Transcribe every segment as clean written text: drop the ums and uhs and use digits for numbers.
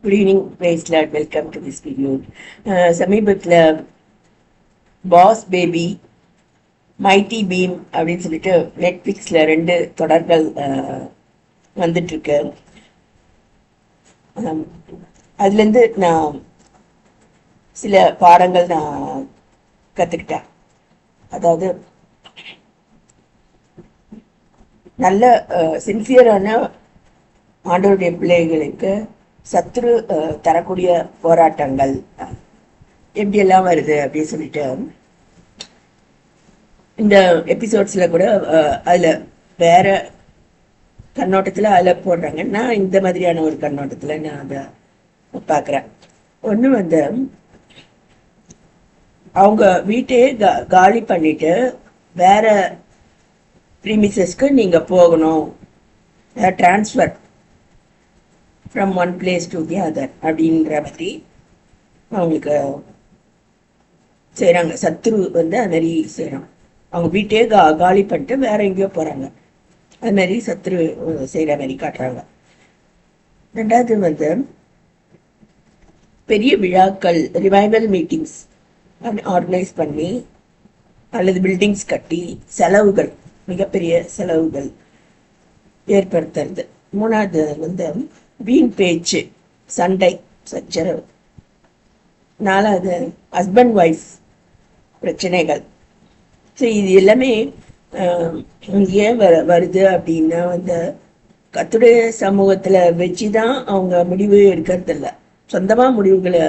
Good evening பிரைஸ்லாட். Welcome to this video. சமீபத்தில் Boss Baby, Mighty Bheem அப்படின்னு சொல்லிட்டு நெட்ஃப்ளிக்ஸில் 2 தொடர்கள் வந்துட்டுருக்கு. அதுலேருந்து நான் சில பாடங்கள் நான் கற்றுக்கிட்டேன். அதாவது நல்ல சின்சியரான ஆண்டவருடைய பிள்ளைகளுக்கு சத்துரு தரக்கூடிய போராட்டங்கள் எப்படியெல்லாம் வருது அப்படின்னு சொல்லிட்டு இந்த எபிசோட்ஸ்ல கூட அதுல வேற கண்ணோட்டத்துல அதுல போடுறாங்க. நான் இந்த மாதிரியான ஒரு கண்ணோட்டத்துல நான் அதை பார்க்குறேன். ஒன்று வந்து அவங்க வீட்டையே காலி பண்ணிட்டு வேற ப்ரீமிசஸ்க்கு நீங்க போகணும், transfer from one place to the other அப்படின்ற மாதிரி அவங்களுக்கு செய்கிறாங்க. சத்ரு வந்து அது மாதிரி செய்கிறாங்க. அவங்க வீட்டையே காலி பண்ணிட்டு வேற எங்கேயோ போகிறாங்க. அது மாதிரி சத்ரு செய்கிற மாதிரி காட்டுறாங்க. ரெண்டாவது வந்து பெரிய விழாக்கள், ரிவைவல் மீட்டிங்ஸ் ஆர்கனைஸ் பண்ணி அல்லது பில்டிங்ஸ் கட்டி செலவுகள், மிகப்பெரிய செலவுகள் ஏற்படுத்துறது. மூணாவது வந்து வீண் பேச்சு, சண்டை, சச்சரவு. நாலாவது ஹஸ்பண்ட் ஒய்ஃப் பிரச்சனைகள். ஸோ இது எல்லாமே ஏன் வருது அப்படின்னா வந்து கர்த்தருடைய சமூகத்தில் வச்சு தான் அவங்க முடிவு எடுக்கிறதில்ல, சொந்தமாக முடிவுகளை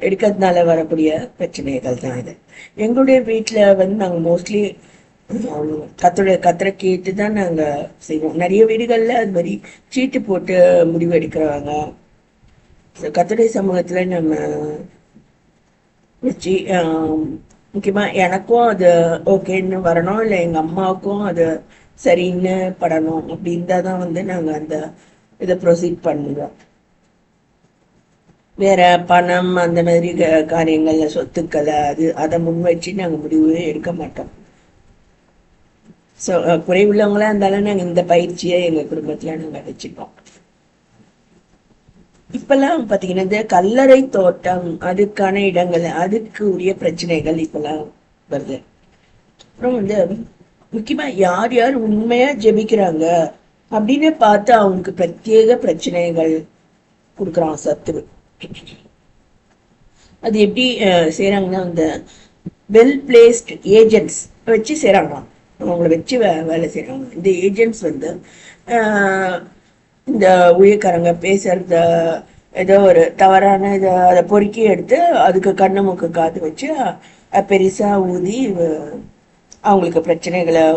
எடுக்கிறதுனால வரக்கூடிய பிரச்சனைகள் தான் இது. எங்களுடைய வீட்டில் வந்து நாங்கள் மோஸ்ட்லி கத்தரை கேட்டு தான் நாங்கள் செய்வோம். நிறைய வீடுகளில் அது மாதிரி சீட்டு போட்டு முடிவு எடுக்கிறவங்க. கத்தருடைய சமூகத்தில் நம்ம வச்சு முக்கியமாக எனக்கும் அது ஓகேன்னு வரணும், இல்லை எங்கள் அம்மாவுக்கும் அது சரின்னு படணும் அப்படின் தான் வந்து நாங்கள் அந்த இதை ப்ரொசீட் பண்ணுவோம். வேற பணம் அந்த மாதிரி காரியங்கள்ல சொத்துக்களை அதை முன் வச்சு நாங்கள் முடிவே எடுக்க மாட்டோம். ஸோ குறைவுள்ளவங்களா இருந்தாலும் நாங்கள் இந்த பயிற்சியை எங்கள் குடும்பத்தில் நாங்கள் அடைச்சிப்போம். இப்பெல்லாம் பார்த்தீங்கன்னா இந்த கல்லறை தோட்டம், அதுக்கான இடங்கள், அதுக்கு உரிய பிரச்சனைகள் இப்பெல்லாம் வருது. அப்புறம் வந்து முக்கியமாக யார் யார் உண்மையாக ஜெபிக்கிறாங்க அப்படின்னு பார்த்து அவங்களுக்கு பிரத்யேக பிரச்சனைகள் கொடுக்குறான் சத்துரு. அது எப்படி செய்கிறாங்கன்னா இந்த வெல் பிளேஸ்ட் ஏஜென்ட்ஸ் வச்சு செய்கிறாங்களாம். அவங்கள வச்சு வேலை செய்கிறாங்க. இந்த ஏஜென்ட்ஸ் வந்து இந்த ஊழியக்காரங்க பேசுறத ஏதோ ஒரு தவறான இதை அதை பொறுக்கி எடுத்து அதுக்கு கண்ணு மூக்கு காத்து வச்சு பெருசா ஊதி அவங்களுக்கு பிரச்சனைகளை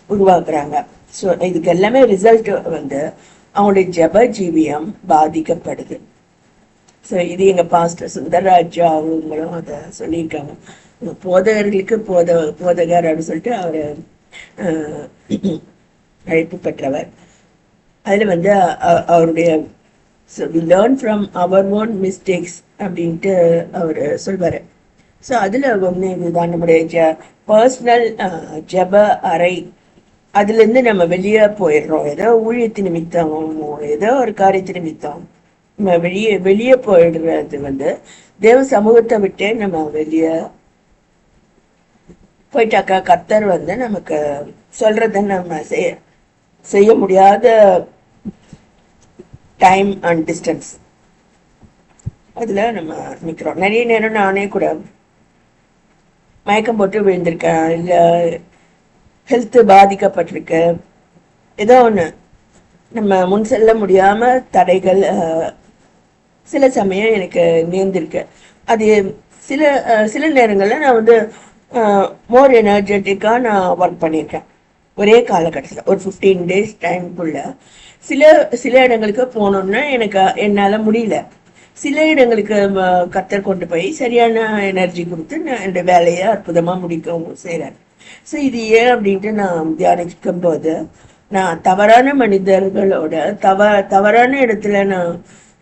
உருவாக்குறாங்க. ஸோ இதுக்கு எல்லாமே ரிசல்ட் வந்து அவங்களுடைய ஜப ஜீவியம் பாதிக்கப்படுது. ஸோ இது எங்கள் பாஸ்டர் சுந்தரராஜா அவங்களும் அதை சொல்லியிருக்காங்க. போதகர்களுக்கு போதகர் அப்படின்னு சொல்லிட்டு அவர் அழைப்பு பெற்றவர். அதில் வந்து அவருடைய learn from your own mistakes அப்படின்ட்டு அவர் சொல்வார். ஸோ அதில் ஒன்று இதுதான், நம்முடைய பர்சனல் ஜப அறை, அதுலேருந்து நம்ம வெளியே போயிடுறோம். ஏதோ ஊழியத்து நிமித்தம், ஏதோ ஒரு காரியத்து நிமித்தம் நம்ம வெளியே போயிடுறது வந்து தேவ சமூகத்தை விட்டு நம்ம வெளியே போயிட்டாக்கா கர்த்தர் வந்து நமக்கு சொல்றத நம்ம செய்ய முடியாத டைம் அண்ட் டிஸ்டன்ஸ் அதுல நம்ம நிற்கிறோம். நிறைய நேரம் நானே கூட மயக்கம் போட்டு விழுந்திருக்கேன், இல்லை ஹெல்த்து பாதிக்கப்பட்டிருக்கு, ஏதோ ஒன்று நம்ம முன் செல்ல முடியாம தடைகள் சில சமயம் எனக்கு நேர்ந்திருக்கு. அது சில நேரங்களில் நான் வந்து மோர் எனர்ஜெட்டிக்காக நான் ஒர்க் பண்ணியிருக்கேன். ஒரே காலகட்டத்தில் ஒரு 15 days டைம்குள்ள சில இடங்களுக்கு போனோம்னா என்னால் முடியல. சில இடங்களுக்கு கர்த்தர் கொண்டு போய் சரியான எனர்ஜி கொடுத்து நான் என்னோட வேலையை அற்புதமாக முடிக்கவும் செய்கிறேன். ஸோ இது ஏன் அப்படின்ட்டு நான் தியானிக்கும் போது, நான் தவறான மனிதர்களோட தவறான இடத்துல நான்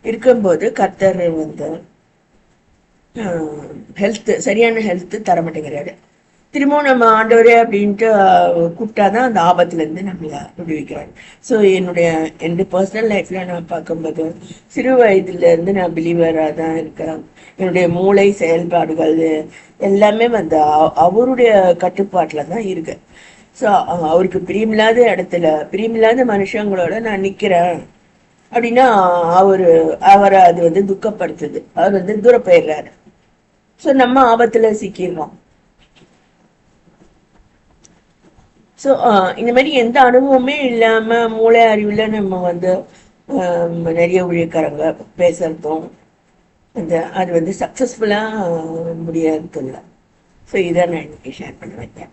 இருக்கும்போது கர்த்தர் வந்து சரியான ஹெல்த் தர மாட்டேங்கிறாரு. திரும்பவும் நம்ம ஆண்டவரே அப்படின்ட்டு கூப்பிட்டாதான் அந்த ஆபத்துலேருந்து நம்மளை விடுவிக்கிறாரு. ஸோ என்னுடைய பர்சனல் லைஃப்பில் நான் பார்க்கும்போது சிறு வயதுலேருந்து நான் பிலீவராக தான் இருக்கேன். என்னுடைய மூளை செயல்பாடுகள் எல்லாமே வந்து அவருடைய கட்டுப்பாட்டில் தான் இருக்கு. ஸோ அவருக்கு பிரியமில்லாத இடத்துல பிரியமில்லாத மனுஷங்களோட நான் நிற்கிறேன் அப்படின்னா அவரை அது வந்து துக்கப்படுத்துது. அவர் வந்து தூரம் போயிடுறாரு. ஸோ நம்ம ஆபத்தில் சிக்கிடுவோம். ஸோ இந்த மாதிரி எந்த அனுபவமே இல்லாமல் மூளை அறிவில் நம்ம வந்து நிறைய ஊழியக்காரங்க பேசுறதும் அது வந்து சக்ஸஸ்ஃபுல்லாக முடியாது இல்லை. ஸோ இதை நான் இன்னைக்கு ஷேர் பண்ண வைத்தேன்.